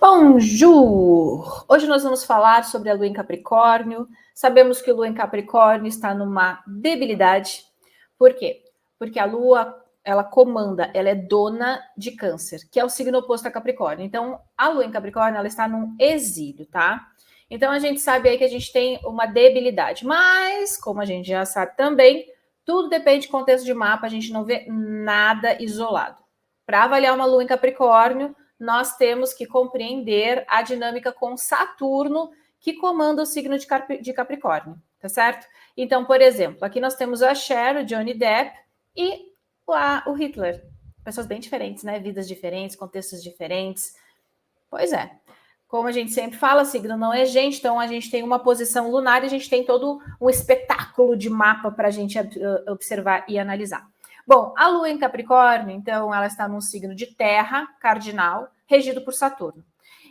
Bonjour! Hoje nós vamos falar sobre a Lua em Capricórnio. Sabemos que a Lua em Capricórnio está numa debilidade. Por quê? Porque a Lua, ela comanda, ela é dona de Câncer, que é o signo oposto a Capricórnio. Então, a Lua em Capricórnio, ela está num exílio, tá? Então, a gente sabe aí que a gente tem uma debilidade. Mas, como a gente já sabe também, tudo depende do contexto de mapa, a gente não vê nada isolado. Para avaliar uma Lua em Capricórnio, nós temos que compreender a dinâmica com Saturno, que comanda o signo de Capricórnio, tá certo? Então, por exemplo, aqui nós temos a Cher, o Johnny Depp e o Hitler. Pessoas bem diferentes, né? Vidas diferentes, contextos diferentes. Pois é. Como a gente sempre fala, signo não é gente, então a gente tem uma posição lunar e a gente tem todo um espetáculo de mapa para a gente observar e analisar. Bom, a Lua em Capricórnio, então, ela está num signo de terra, cardinal, regido por Saturno.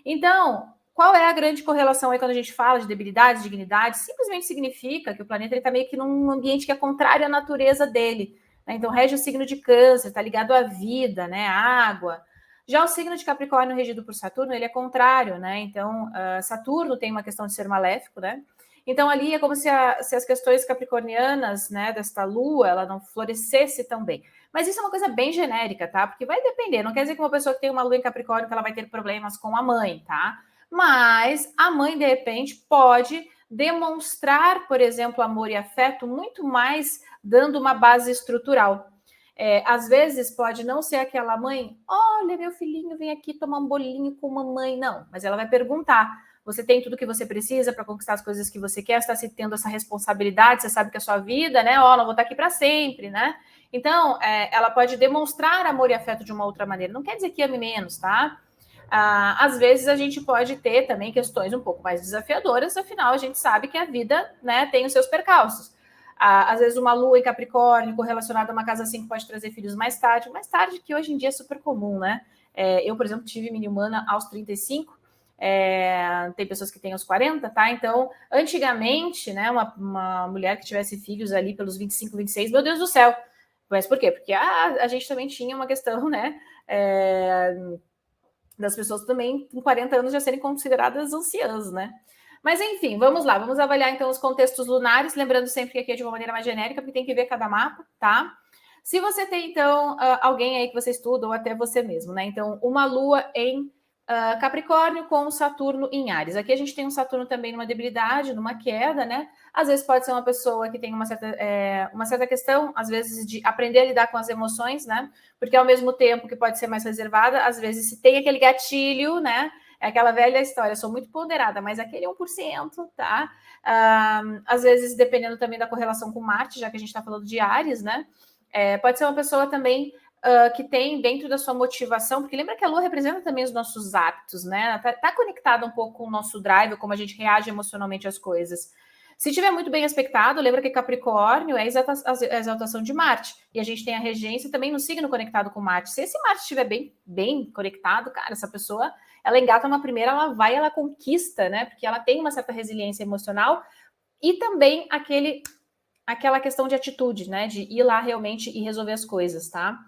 Então, qual é a grande correlação aí quando a gente fala de debilidade, dignidade? Simplesmente significa que o planeta está meio que num ambiente que é contrário à natureza dele. Né? Então, rege o signo de Câncer, está ligado à vida, né? À água. Já o signo de Capricórnio regido por Saturno, ele é contrário, né? Então, Saturno tem uma questão de ser maléfico, né? Então, ali é como se as questões capricornianas, né, desta lua, ela não florescesse tão bem. Mas isso é uma coisa bem genérica, tá? Porque vai depender. Não quer dizer que uma pessoa que tem uma lua em Capricórnio, que ela vai ter problemas com a mãe, tá? Mas a mãe, de repente, pode demonstrar, por exemplo, amor e afeto muito mais dando uma base estrutural. Às vezes pode não ser aquela mãe, olha, meu filhinho, vem aqui tomar um bolinho com mamãe. Não, mas ela vai perguntar, você tem tudo que você precisa para conquistar as coisas que você quer, você está se tendo essa responsabilidade, você sabe que a sua vida, né, ó, não vou estar aqui para sempre, né? Então, ela pode demonstrar amor e afeto de uma outra maneira. Não quer dizer que ame menos, tá? Às vezes a gente pode ter também questões um pouco mais desafiadoras, afinal a gente sabe que a vida, né, tem os seus percalços. Às vezes uma lua em Capricórnio correlacionada a uma casa 5 pode trazer filhos mais tarde, que hoje em dia é super comum, né? Eu, por exemplo, tive mini humana aos 35, tem pessoas que têm aos 40, tá? Então, antigamente, né, uma mulher que tivesse filhos ali pelos 25, 26, meu Deus do céu. Mas por quê? Porque a gente também tinha uma questão, né, das pessoas também com 40 anos já serem consideradas anciãs, né? Mas enfim, vamos lá, vamos avaliar então os contextos lunares, lembrando sempre que aqui é de uma maneira mais genérica, porque tem que ver cada mapa, tá? Se você tem, então, alguém aí que você estuda, ou até você mesmo, né? Então, uma lua em Capricórnio com Saturno em Áries. Aqui a gente tem um Saturno também numa debilidade, numa queda, né? Às vezes pode ser uma pessoa que tem uma certa questão, às vezes, de aprender a lidar com as emoções, né? Porque ao mesmo tempo que pode ser mais reservada, às vezes se tem aquele gatilho, né? É aquela velha história, sou muito ponderada, mas aquele 1%, tá? Às vezes, dependendo também da correlação com Marte, já que a gente está falando de Áries, né? Pode ser uma pessoa também que tem dentro da sua motivação, porque lembra que a Lua representa também os nossos hábitos, né? Tá conectada um pouco com o nosso drive, como a gente reage emocionalmente às coisas. Se tiver muito bem aspectado, lembra que Capricórnio é a exaltação de Marte. E a gente tem a regência também no signo conectado com Marte. Se esse Marte estiver bem conectado, cara, essa pessoa, ela engata uma primeira, ela conquista, né? Porque ela tem uma certa resiliência emocional e também aquela questão de atitude, né? De ir lá realmente e resolver as coisas, tá?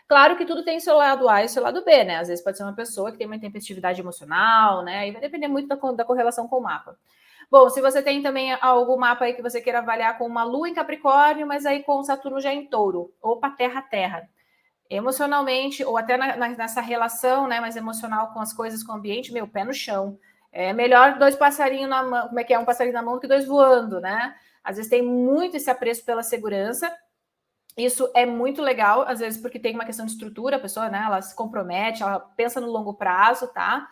Claro que tudo tem seu lado A e seu lado B, né? Às vezes pode ser uma pessoa que tem uma intempestividade emocional, né? E vai depender muito da correlação com o mapa. Bom, se você tem também algum mapa aí que você queira avaliar com uma lua em Capricórnio, mas aí com o Saturno já em Touro, opa, terra. Emocionalmente, ou até nessa relação, né, mais emocional com as coisas, com o ambiente, meu, pé no chão. É melhor dois passarinhos na mão, como é que é? Um passarinho na mão do que dois voando, né? Às vezes tem muito esse apreço pela segurança. Isso é muito legal, às vezes porque tem uma questão de estrutura, a pessoa, né, ela se compromete, ela pensa no longo prazo, tá?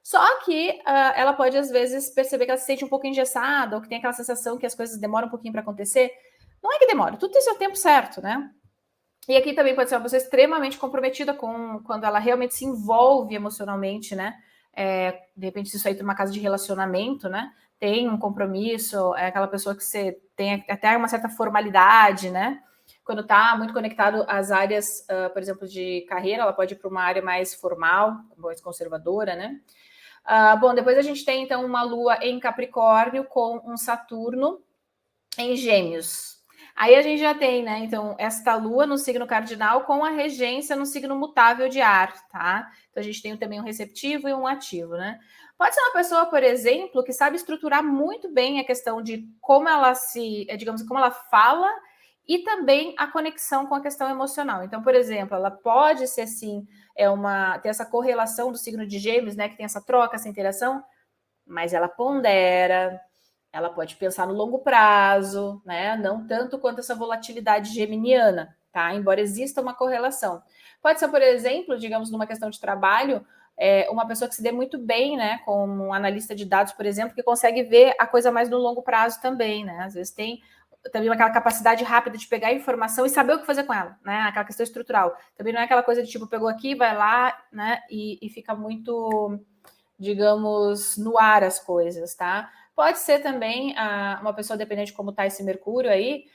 Só que ela pode, às vezes, perceber que ela se sente um pouco engessada, ou que tem aquela sensação que as coisas demoram um pouquinho para acontecer. Não é que demora, tudo tem seu tempo certo, né? E aqui também pode ser uma pessoa extremamente comprometida quando ela realmente se envolve emocionalmente, né? De repente, se isso aí tem uma casa de relacionamento, né? Tem um compromisso, é aquela pessoa que você tem até uma certa formalidade, né? Quando está muito conectado às áreas, por exemplo, de carreira, ela pode ir para uma área mais formal, mais conservadora, né? Bom, depois a gente tem, então, uma lua em Capricórnio com um Saturno em Gêmeos. Aí a gente já tem, né? Então, esta lua no signo cardinal com a regência no signo mutável de ar, tá? Então, a gente tem também um receptivo e um ativo, né? Pode ser uma pessoa, por exemplo, que sabe estruturar muito bem a questão de como ela digamos, como ela fala e também a conexão com a questão emocional. Então, por exemplo, ela pode ser, sim, ter essa correlação do signo de Gêmeos, né? Que tem essa troca, essa interação, mas ela pondera, ela pode pensar no longo prazo, né? Não tanto quanto essa volatilidade geminiana, tá? Embora exista uma correlação. Pode ser, por exemplo, digamos, numa questão de trabalho, uma pessoa que se dê muito bem, né? Como um analista de dados, por exemplo, que consegue ver a coisa mais no longo prazo também, né? Às vezes tem também aquela capacidade rápida de pegar a informação e saber o que fazer com ela, né? Aquela questão estrutural. Também não é aquela coisa de tipo, pegou aqui, vai lá, né? E fica muito, digamos, no ar as coisas, tá? Pode ser também uma pessoa dependente como tá esse Mercúrio aí,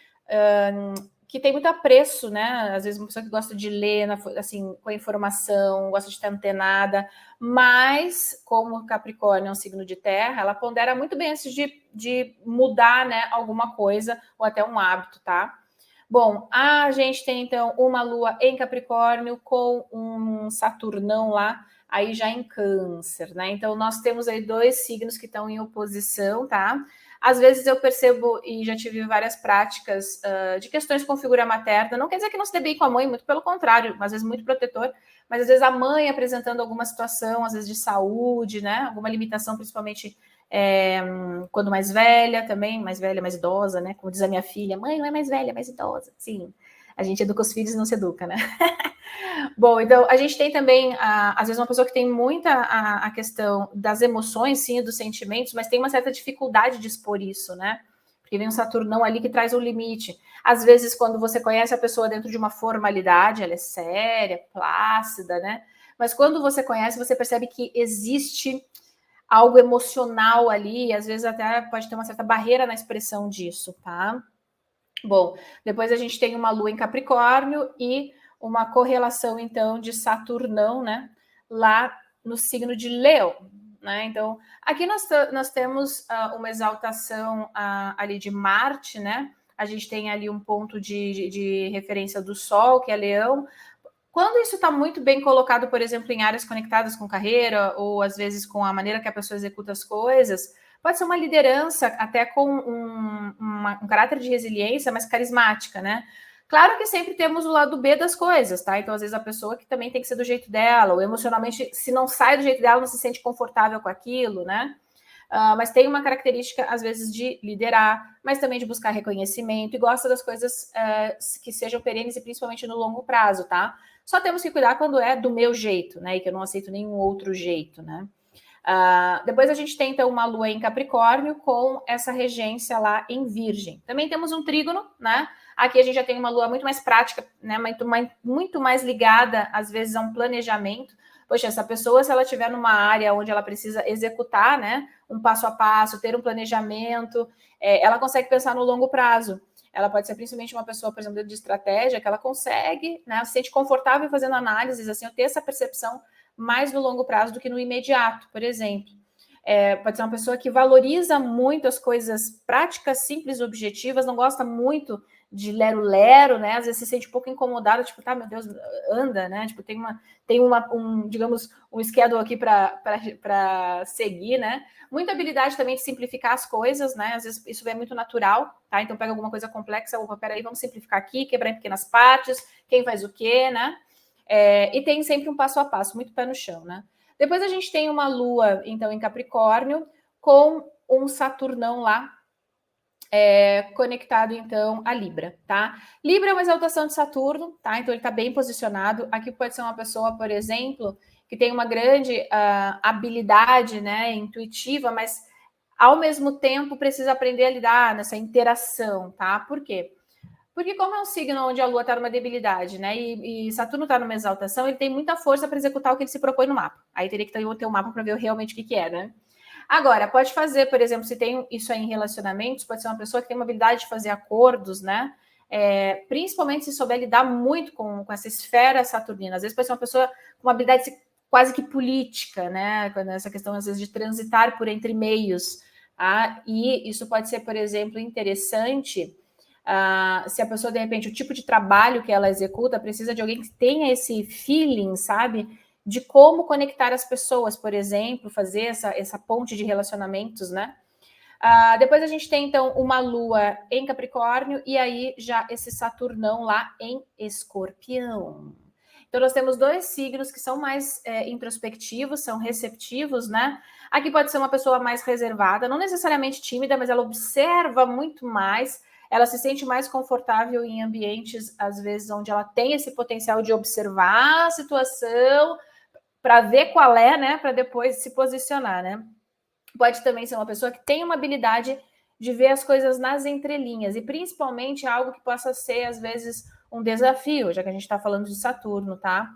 que tem muito apreço, né? Às vezes uma pessoa que gosta de ler, assim, com a informação, gosta de estar antenada, mas como Capricórnio é um signo de terra, ela pondera muito bem antes de mudar, né, alguma coisa ou até um hábito, tá? Bom, a gente tem então uma lua em Capricórnio com um Saturnão lá, aí já em Câncer, né? Então nós temos aí dois signos que estão em oposição, tá? Às vezes eu percebo e já tive várias práticas de questões com figura materna, não quer dizer que não se dê bem com a mãe, muito pelo contrário, às vezes muito protetor, mas às vezes a mãe apresentando alguma situação, às vezes de saúde, né? Alguma limitação, principalmente quando mais velha também, mais velha, mais idosa, né? Como diz a minha filha, mãe, não é mais velha, é mais idosa. Sim, a gente educa os filhos e não se educa, né? Bom, então a gente tem também, às vezes, uma pessoa que tem muita a questão das emoções, sim, dos sentimentos, mas tem uma certa dificuldade de expor isso, né? Porque vem um Saturnão ali que traz um limite. Às vezes, quando você conhece a pessoa dentro de uma formalidade, ela é séria, plácida, né? Mas quando você conhece, você percebe que existe algo emocional ali, às vezes até pode ter uma certa barreira na expressão disso, tá? Bom, depois a gente tem uma lua em Capricórnio e uma correlação, então, de Saturnão, né? Lá no signo de Leão, né? Então, aqui nós temos uma exaltação ali de Marte, né? A gente tem ali um ponto de referência do Sol, que é Leão. Quando isso está muito bem colocado, por exemplo, em áreas conectadas com carreira, ou às vezes com a maneira que a pessoa executa as coisas, pode ser uma liderança até com um caráter de resiliência, mas carismática, né? Claro que sempre temos o lado B das coisas, tá? Então, às vezes, a pessoa que também tem que ser do jeito dela, ou emocionalmente, se não sai do jeito dela, não se sente confortável com aquilo, né? Mas tem uma característica, às vezes, de liderar, mas também de buscar reconhecimento e gosta das coisas que sejam perenes e principalmente no longo prazo, tá? Só temos que cuidar quando é do meu jeito, né? E que eu não aceito nenhum outro jeito, né? Depois a gente tem, então, uma lua em Capricórnio com essa regência lá em Virgem. Também temos um trígono, né? Aqui a gente já tem uma lua muito mais prática, né? Muito mais ligada, às vezes, a um planejamento. Poxa, essa pessoa, se ela estiver numa área onde ela precisa executar, né? Um passo a passo, ter um planejamento, ela consegue pensar no longo prazo. Ela pode ser principalmente uma pessoa, por exemplo, de estratégia, que ela consegue, né? Se sente confortável fazendo análises, assim, eu ter essa percepção mais no longo prazo do que no imediato, por exemplo. Pode ser uma pessoa que valoriza muito as coisas práticas, simples, objetivas, não gosta muito de lero-lero, né? Às vezes se sente um pouco incomodada, tipo, tá, meu Deus, anda, né? Tipo, digamos, um schedule aqui para seguir, né? Muita habilidade também de simplificar as coisas, né? Às vezes isso é muito natural, tá? Então pega alguma coisa complexa, opa, peraí, vamos simplificar aqui, quebrar em pequenas partes, quem faz o quê, né? E tem sempre um passo a passo, muito pé no chão, né? Depois a gente tem uma lua, então, em Capricórnio, com um Saturnão lá, conectado, então, a Libra, tá? Libra é uma exaltação de Saturno, tá? Então, ele está bem posicionado. Aqui pode ser uma pessoa, por exemplo, que tem uma grande habilidade, né, intuitiva, mas, ao mesmo tempo, precisa aprender a lidar nessa interação, tá? Por quê? Porque como é um signo onde a Lua está numa debilidade, né? E Saturno está numa exaltação, ele tem muita força para executar o que ele se propõe no mapa. Aí teria que ter um mapa para ver realmente o que é, né? Agora, pode fazer, por exemplo, se tem isso aí em relacionamentos, pode ser uma pessoa que tem uma habilidade de fazer acordos, né? Principalmente se souber lidar muito com essa esfera saturnina. Às vezes pode ser uma pessoa com uma habilidade quase que política, né? Essa questão, às vezes, de transitar por entre meios. E isso pode ser, por exemplo, interessante Se a pessoa, de repente, o tipo de trabalho que ela executa precisa de alguém que tenha esse feeling, sabe? De como conectar as pessoas, por exemplo, fazer essa ponte de relacionamentos, né? Depois a gente tem, então, uma lua em Capricórnio e aí já esse Saturnão lá em Escorpião. Então, nós temos dois signos que são mais introspectivos, são receptivos, né? Aqui pode ser uma pessoa mais reservada, não necessariamente tímida, mas ela observa muito mais, ela se sente mais confortável em ambientes, às vezes, onde ela tem esse potencial de observar a situação para ver qual é, né? Para depois se posicionar, né? Pode também ser uma pessoa que tem uma habilidade de ver as coisas nas entrelinhas, e principalmente algo que possa ser, às vezes, um desafio, já que a gente está falando de Saturno, tá?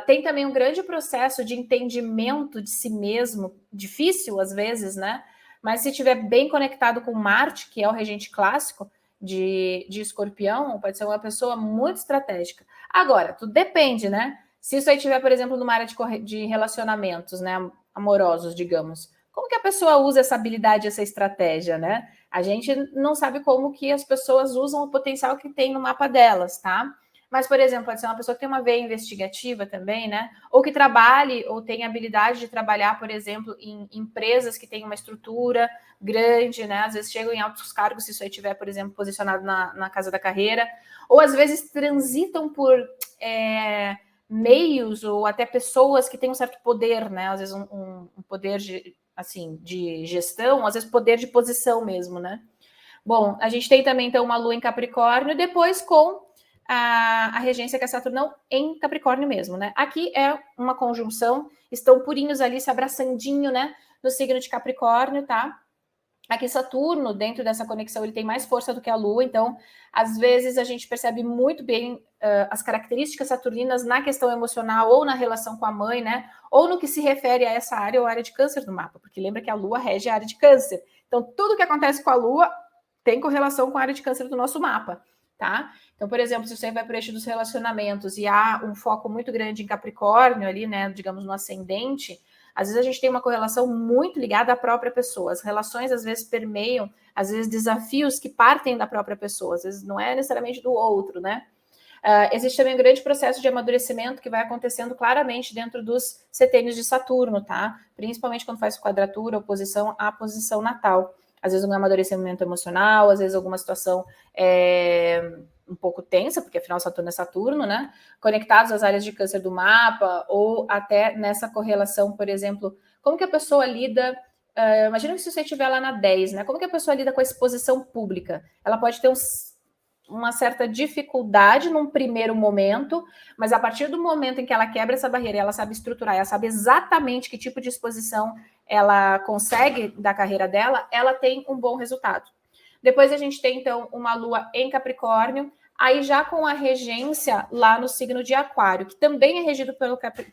Tem também um grande processo de entendimento de si mesmo, difícil às vezes, né? Mas se estiver bem conectado com Marte, que é o regente clássico de Escorpião, pode ser uma pessoa muito estratégica. Agora, tudo depende, né? Se isso aí estiver, por exemplo, numa área de relacionamentos, né? Amorosos, digamos. Como que a pessoa usa essa habilidade, essa estratégia, né? A gente não sabe como que as pessoas usam o potencial que tem no mapa delas, tá? Mas, por exemplo, pode ser uma pessoa que tem uma veia investigativa também, né? Ou que trabalhe, ou tem habilidade de trabalhar, por exemplo, em empresas que têm uma estrutura grande, né? Às vezes chegam em altos cargos, se isso aí estiver, por exemplo, posicionado na casa da carreira. Ou às vezes transitam por meios ou até pessoas que têm um certo poder, né? Às vezes um poder de gestão, às vezes poder de posição mesmo, né? Bom, a gente tem também, então, uma lua em Capricórnio, depois com a regência que é Saturno em Capricórnio mesmo, né? Aqui é uma conjunção, estão purinhos ali se abraçandinho, né? No signo de Capricórnio, tá? Aqui Saturno, dentro dessa conexão, ele tem mais força do que a Lua, então, às vezes, a gente percebe muito bem as características saturninas na questão emocional ou na relação com a mãe, né? Ou no que se refere a essa área ou área de câncer do mapa, porque lembra que a Lua rege a área de câncer. Então, tudo que acontece com a Lua tem correlação com a área de câncer do nosso mapa, tá? Então, por exemplo, se você vai para o eixo dos relacionamentos e há um foco muito grande em Capricórnio ali, né, digamos, no ascendente, às vezes a gente tem uma correlação muito ligada à própria pessoa. As relações, às vezes, permeiam, às vezes, desafios que partem da própria pessoa, às vezes não é necessariamente do outro, né? Existe também um grande processo de amadurecimento que vai acontecendo claramente dentro dos setênios de Saturno, tá? Principalmente quando faz quadratura, oposição à posição natal. Às vezes um amadurecimento emocional, às vezes alguma situação um pouco tensa, porque afinal Saturno é Saturno, né? Conectados às áreas de câncer do mapa, ou até nessa correlação, por exemplo, como que a pessoa lida. Imagina que se você estiver lá na 10, né? Como que a pessoa lida com a exposição pública? Ela pode ter uma certa dificuldade num primeiro momento, mas a partir do momento em que ela quebra essa barreira, ela sabe estruturar, ela sabe exatamente que tipo de exposição ela consegue da carreira dela, ela tem um bom resultado. Depois a gente tem, então, uma lua em Capricórnio, aí já com a regência lá no signo de Aquário, que também é regido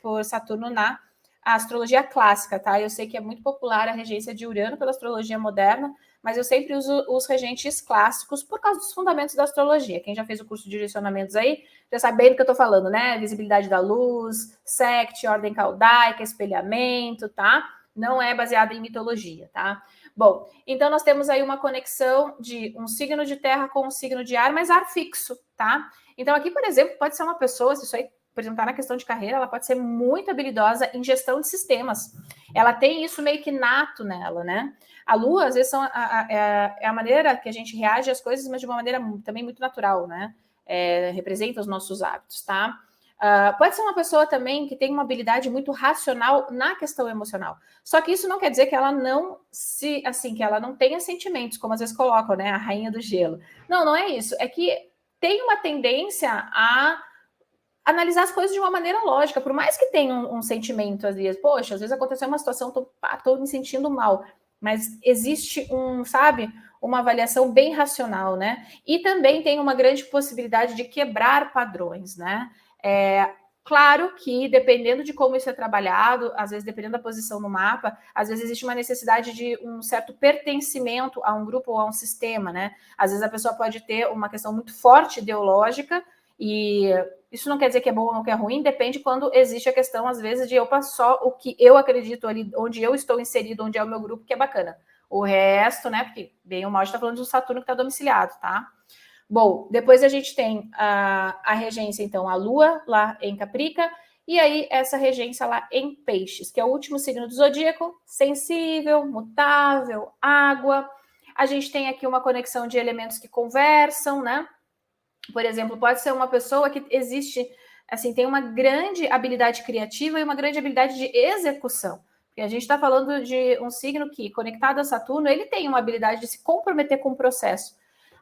por Saturno na astrologia clássica, tá? Eu sei que é muito popular a regência de Urano pela astrologia moderna, mas eu sempre uso os regentes clássicos por causa dos fundamentos da astrologia. Quem já fez o curso de direcionamentos aí, já sabe bem do que eu tô falando, né? Visibilidade da luz, sect, ordem caldaica, espelhamento, tá? Não é baseado em mitologia, tá? Bom, então nós temos aí uma conexão de um signo de terra com um signo de ar, mas ar fixo, tá? Então aqui, por exemplo, pode ser uma pessoa, se isso aí, por exemplo, tá na questão de carreira, ela pode ser muito habilidosa em gestão de sistemas. Ela tem isso meio que nato nela, né? A Lua, às vezes, é a maneira que a gente reage às coisas, mas de uma maneira também muito natural, né? Representa os nossos hábitos, tá? Pode ser uma pessoa também que tem uma habilidade muito racional na questão emocional. Só que isso não quer dizer que ela não que ela não tenha sentimentos, como às vezes colocam, né? A rainha do gelo. Não, não é isso. É que tem uma tendência a analisar as coisas de uma maneira lógica, por mais que tenha um sentimento, às vezes, poxa, às vezes aconteceu uma situação, tô me sentindo mal, mas existe uma avaliação bem racional, né? E também tem uma grande possibilidade de quebrar padrões, né? Claro que, dependendo de como isso é trabalhado, às vezes, dependendo da posição no mapa, às vezes existe uma necessidade de um certo pertencimento a um grupo ou a um sistema, né? Às vezes a pessoa pode ter uma questão muito forte ideológica, e isso não quer dizer que é bom ou não que é ruim, depende quando existe a questão, às vezes, de só o que eu acredito ali, onde eu estou inserido, onde é o meu grupo, que é bacana. O resto, né, porque bem ou mal, a gente está falando de um Saturno que está domiciliado, tá? Bom, depois a gente tem a regência, então, a Lua lá em Caprica, e aí essa regência lá em Peixes, que é o último signo do zodíaco, sensível, mutável, água. A gente tem aqui uma conexão de elementos que conversam, né? Por exemplo, pode ser uma pessoa que existe, assim, tem uma grande habilidade criativa e uma grande habilidade de execução. Porque a gente está falando de um signo que, conectado a Saturno, ele tem uma habilidade de se comprometer com o processo.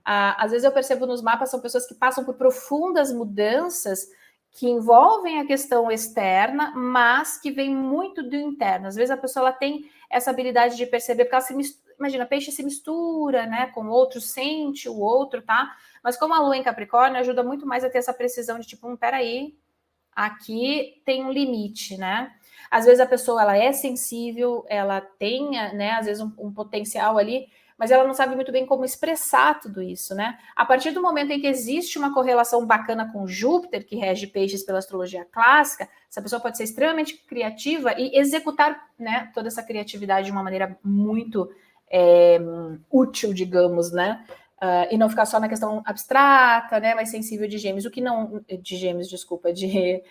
Às vezes eu percebo nos mapas, são pessoas que passam por profundas mudanças que envolvem a questão externa, mas que vem muito do interno. Às vezes a pessoa ela tem essa habilidade de perceber, porque ela se mistura, imagina, peixe se mistura, né, com o outro, sente o outro, tá? Mas como a Lua em Capricórnio ajuda muito mais a ter essa precisão de tipo, peraí, aqui tem um limite, né? Às vezes a pessoa ela é sensível, ela tem, né, às vezes um potencial ali, mas ela não sabe muito bem como expressar tudo isso, né? A partir do momento em que existe uma correlação bacana com Júpiter, que rege peixes pela astrologia clássica, essa pessoa pode ser extremamente criativa e executar, né, toda essa criatividade de uma maneira muito útil, digamos, né? E não ficar só na questão abstrata, né, mais sensível de gêmeos, o que não, de gêmeos, desculpa, de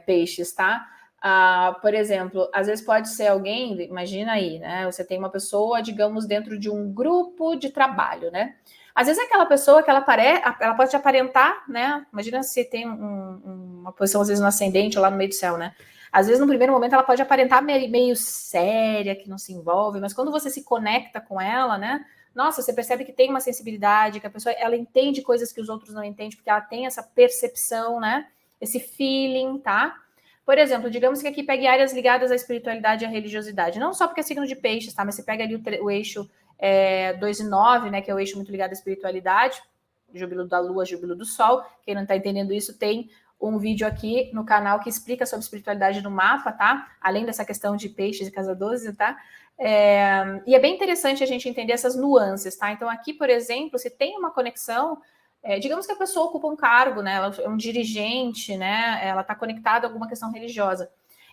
peixes, tá? Por exemplo, às vezes pode ser alguém, imagina aí, né? Você tem uma pessoa, digamos, dentro de um grupo de trabalho, né? Às vezes aquela pessoa que ela pode te aparentar, né? Imagina se tem uma posição, às vezes, no ascendente ou lá no meio do céu, né? Às vezes, no primeiro momento, ela pode aparentar meio séria, que não se envolve, mas quando você se conecta com ela, né? Nossa, você percebe que tem uma sensibilidade, que a pessoa ela entende coisas que os outros não entendem, porque ela tem essa percepção, né? Esse feeling, tá? Por exemplo, digamos que aqui pegue áreas ligadas à espiritualidade e à religiosidade. Não só porque é signo de peixes, tá? Mas você pega ali o eixo 2 e 9, né? Que é o eixo muito ligado à espiritualidade. Júbilo da Lua, Júbilo do Sol. Quem não tá entendendo isso, tem um vídeo aqui no canal que explica sobre espiritualidade no mapa, tá? Além dessa questão de peixes e casa 12, tá? E é bem interessante a gente entender essas nuances, tá? Então, aqui, por exemplo, se tem uma conexão, digamos que a pessoa ocupa um cargo, né? Ela é um dirigente, né? Ela está conectada a alguma questão religiosa.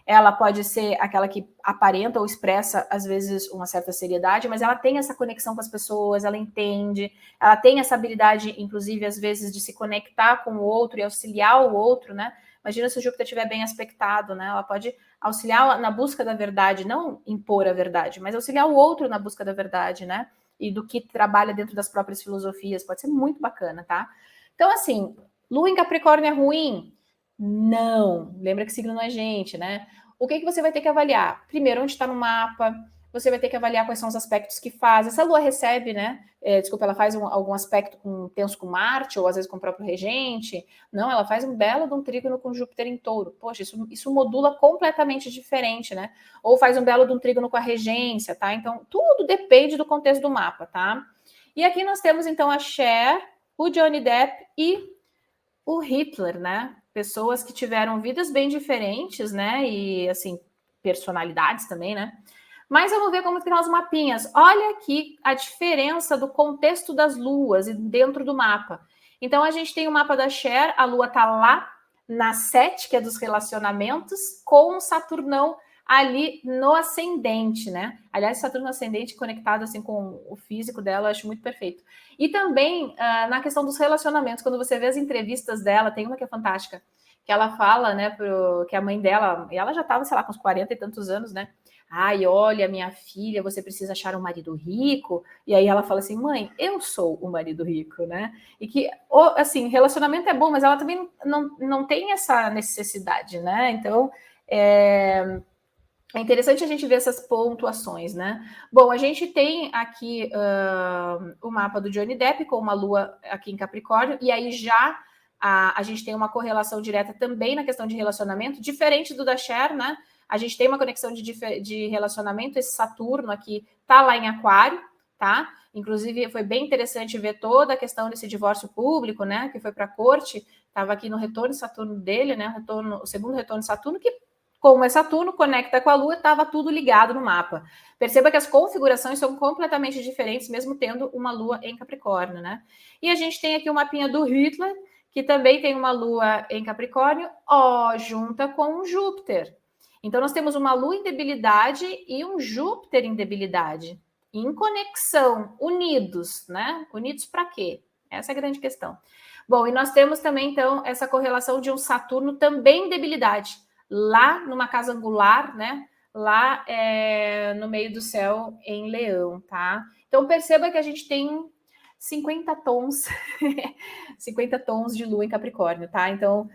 Ela pode ser aquela que aparenta ou expressa, às vezes, uma certa seriedade, mas ela tem essa conexão com as pessoas, ela entende, ela tem essa habilidade, inclusive, às vezes, de se conectar com o outro e auxiliar o outro, né? Imagina se o Júpiter estiver bem aspectado, né? Ela pode auxiliar na busca da verdade, não impor a verdade, mas auxiliar o outro na busca da verdade, né? E do que trabalha dentro das próprias filosofias. Pode ser muito bacana, tá? Então, assim, Lua em Capricórnio é ruim? Não. Lembra que signo não é gente, né? O que você vai ter que avaliar? Primeiro, onde está no mapa. Você vai ter que avaliar quais são os aspectos que faz. Essa Lua recebe, né? Desculpa, ela faz algum aspecto tenso com Marte, ou às vezes com o próprio regente. Não, ela faz um belo de um trígono com Júpiter em touro. Poxa, isso modula completamente diferente, né? Ou faz um belo de um trígono com a regência, tá? Então, tudo depende do contexto do mapa, tá? E aqui nós temos, então, a Cher, o Johnny Depp e o Hitler, né? Pessoas que tiveram vidas bem diferentes, né? E, assim, personalidades também, né? Mas vamos ver como ficam os mapinhas. Olha aqui a diferença do contexto das luas e dentro do mapa. Então, a gente tem o mapa da Cher, a lua tá lá na 7, que é dos relacionamentos, com o Saturnão ali no ascendente, né? Aliás, Saturno ascendente conectado assim com o físico dela, eu acho muito perfeito. E também na questão dos relacionamentos, quando você vê as entrevistas dela, tem uma que é fantástica, que ela fala, né, que a mãe dela, e ela já estava, sei lá, com uns 40 e tantos anos, né? Ai, olha, minha filha, você precisa achar um marido rico. E aí ela fala assim, mãe, eu sou o marido rico, né? E que, assim, relacionamento é bom, mas ela também não tem essa necessidade, né? Então, é interessante a gente ver essas pontuações, né? Bom, a gente tem aqui o mapa do Johnny Depp com uma lua aqui em Capricórnio, e aí já a gente tem uma correlação direta também na questão de relacionamento, diferente do da Cher, né? A gente tem uma conexão de relacionamento, esse Saturno aqui tá lá em Aquário, tá? Inclusive, foi bem interessante ver toda a questão desse divórcio público, né? Que foi para a corte, estava aqui no retorno de Saturno dele, né? O segundo retorno de Saturno, que como é Saturno, conecta com a Lua, estava tudo ligado no mapa. Perceba que as configurações são completamente diferentes, mesmo tendo uma Lua em Capricórnio, né? E a gente tem aqui o mapinha do Hitler, que também tem uma Lua em Capricórnio, junta com um Júpiter. Então, nós temos uma Lua em debilidade e um Júpiter em debilidade. Em conexão, unidos, né? Unidos para quê? Essa é a grande questão. Bom, e nós temos também, então, essa correlação de um Saturno também em debilidade, lá numa casa angular, né? Lá no meio do céu em Leão, tá? Então perceba que a gente tem 50 tons, 50 tons de lua em Capricórnio, tá? Então,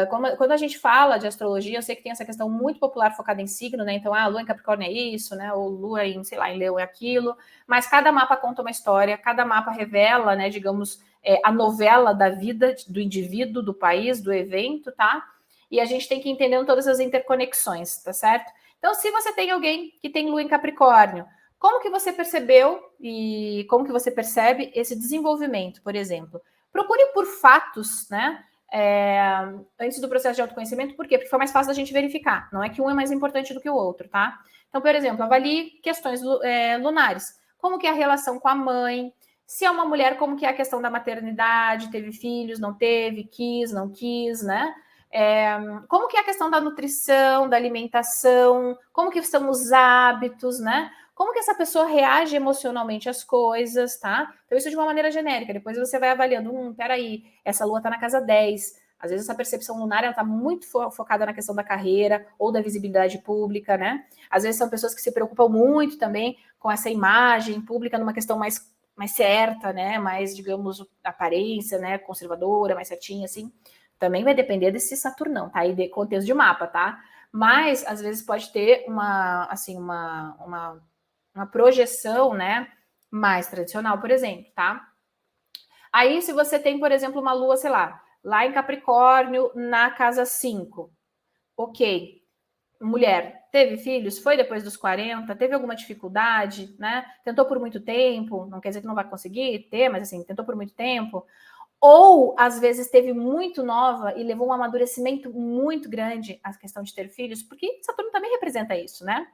quando a gente fala de astrologia, eu sei que tem essa questão muito popular focada em signo, né? Então, lua em Capricórnio é isso, né? Ou lua em, sei lá, em Leão é aquilo. Mas cada mapa conta uma história, cada mapa revela, né, digamos, a novela da vida do indivíduo, do país, do evento, tá? E a gente tem que entender todas as interconexões, tá certo? Então, se você tem alguém que tem lua em Capricórnio, como que você percebeu e como que você percebe esse desenvolvimento, por exemplo? Procure por fatos, né? Antes do processo de autoconhecimento, por quê? Porque foi mais fácil da gente verificar. Não é que um é mais importante do que o outro, tá? Então, por exemplo, avalie questões lunares. Como que é a relação com a mãe? Se é uma mulher, como que é a questão da maternidade? Teve filhos, não teve? Quis, não quis, né? Como que é a questão da nutrição, da alimentação? Como que são os hábitos, né? Como que essa pessoa reage emocionalmente às coisas, tá? Então, isso de uma maneira genérica. Depois você vai avaliando, peraí, essa lua tá na casa 10. Às vezes essa percepção lunar, ela tá muito focada na questão da carreira ou da visibilidade pública, né? Às vezes são pessoas que se preocupam muito também com essa imagem pública numa questão mais certa, né? Mais, digamos, aparência, né? Conservadora, mais certinha, assim. Também vai depender desse Saturnão, tá? E de contexto de mapa, tá? Mas, às vezes, pode ter uma projeção, né, mais tradicional, por exemplo, tá? Aí, se você tem, por exemplo, uma lua, sei lá em Capricórnio, na casa 5, ok. Mulher, teve filhos, foi depois dos 40, teve alguma dificuldade, né? Tentou por muito tempo, não quer dizer que não vai conseguir ter, mas assim, tentou por muito tempo. Ou, às vezes, teve muito nova e levou um amadurecimento muito grande a questão de ter filhos, porque Saturno também representa isso, né?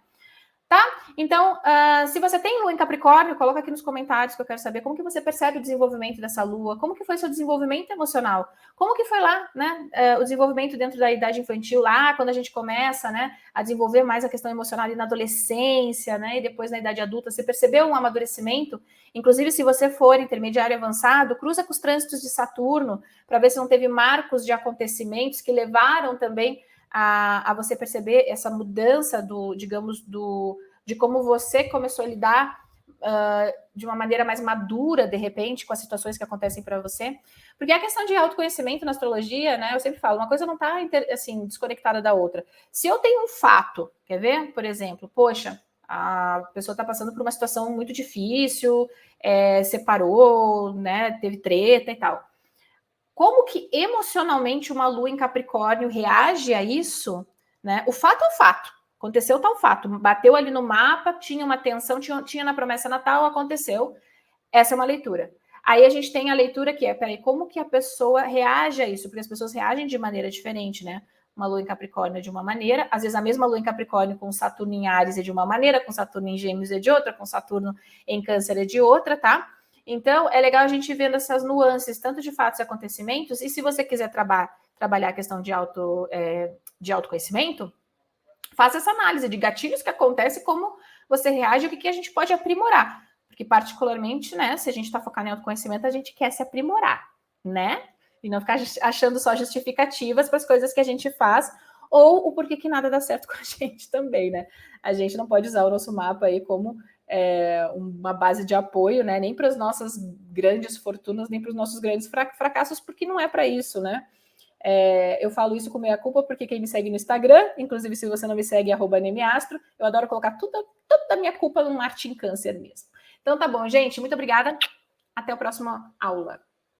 Tá? Então, se você tem lua em Capricórnio, coloca aqui nos comentários que eu quero saber como que você percebe o desenvolvimento dessa lua, como que foi seu desenvolvimento emocional, como que foi lá, né, o desenvolvimento dentro da idade infantil, lá quando a gente começa, né, a desenvolver mais a questão emocional ali na adolescência, né, e depois na idade adulta, você percebeu um amadurecimento? Inclusive, se você for intermediário avançado, cruza com os trânsitos de Saturno, para ver se não teve marcos de acontecimentos que levaram também a você perceber essa mudança de como você começou a lidar de uma maneira mais madura, de repente, com as situações que acontecem para você. Porque a questão de autoconhecimento na astrologia, né, eu sempre falo, uma coisa não está assim, desconectada da outra. Se eu tenho um fato, quer ver? Por exemplo, poxa, a pessoa está passando por uma situação muito difícil, separou, né, teve treta e tal. Como que emocionalmente uma lua em Capricórnio reage a isso, né? O fato é o fato. Aconteceu tal fato. Bateu ali no mapa, tinha uma tensão, tinha na promessa natal, aconteceu. Essa é uma leitura. Aí a gente tem a leitura que peraí, como que a pessoa reage a isso? Porque as pessoas reagem de maneira diferente, né? Uma lua em Capricórnio é de uma maneira, às vezes a mesma lua em Capricórnio com Saturno em Áries é de uma maneira, com Saturno em Gêmeos é de outra, com Saturno em Câncer é de outra, tá? Então, é legal a gente vendo essas nuances, tanto de fatos e acontecimentos, e se você quiser trabalhar a questão de autoconhecimento, faça essa análise de gatilhos que acontecem, como você reage e o que a gente pode aprimorar. Porque, particularmente, né, se a gente está focado em autoconhecimento, a gente quer se aprimorar, né? E não ficar achando só justificativas para as coisas que a gente faz, ou o porquê que nada dá certo com a gente também, né? A gente não pode usar o nosso mapa aí como uma base de apoio, né? Nem para as nossas grandes fortunas, nem para os nossos grandes fracassos, porque não é para isso, né? Eu falo isso com meia culpa, porque quem me segue no Instagram, inclusive se você não me segue, @nemiastro, eu adoro colocar toda a minha culpa no Marte em Câncer mesmo. Então tá bom, gente, muito obrigada. Até a próxima aula.